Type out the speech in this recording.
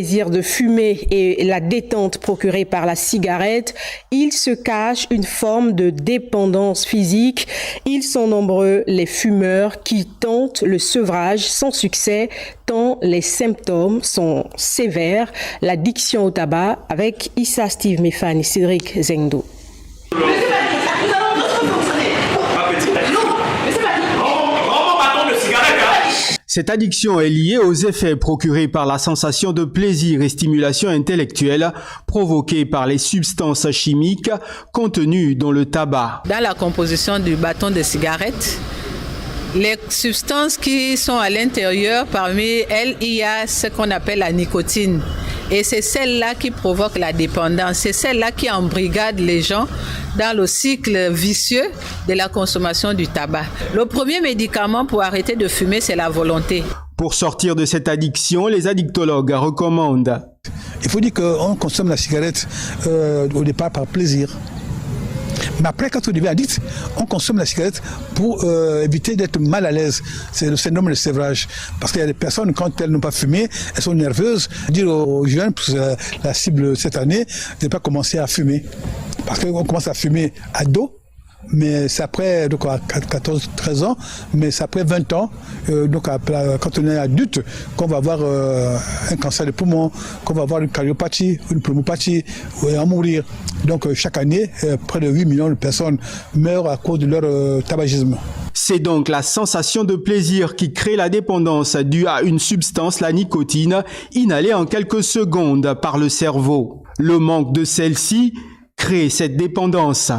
Désir de fumer et la détente procurée par la cigarette, il se cache une forme de dépendance physique. Ils sont nombreux les fumeurs qui tentent le sevrage sans succès tant les symptômes sont sévères. L'addiction au tabac avec Issa Steve Mefan et Cédric Zengdo. Cette addiction est liée aux effets procurés par la sensation de plaisir et stimulation intellectuelle provoquée par les substances chimiques contenues dans le tabac. Dans la composition du bâton de cigarette, les substances qui sont à l'intérieur, parmi elles, il y a ce qu'on appelle la nicotine. Et c'est celle-là qui provoque la dépendance. C'est celle-là qui embrigade les gens dans le cycle vicieux de la consommation du tabac. Le premier médicament pour arrêter de fumer, c'est la volonté. Pour sortir de cette addiction, les addictologues recommandent. Il faut dire qu'on consomme la cigarette au départ par plaisir. Mais après, quand on devient addict, on consomme la cigarette pour éviter d'être mal à l'aise. C'est le syndrome de sévrage. Parce qu'il y a des personnes, quand elles n'ont pas fumé, elles sont nerveuses. Dire aux jeunes, parce que la cible cette année, de ne pas commencer à fumer. Parce qu'on commence à fumer ado, mais c'est après, donc à 14-13 ans, mais c'est après 20 ans, donc quand on est adulte, qu'on va avoir un cancer de poumon, qu'on va avoir une cardiopathie, une pneumopathie, et en mourir. Donc chaque année, près de 8 millions de personnes meurent à cause de leur tabagisme. C'est donc la sensation de plaisir qui crée la dépendance due à une substance, la nicotine, inhalée en quelques secondes par le cerveau. Le manque de celle-ci crée cette dépendance.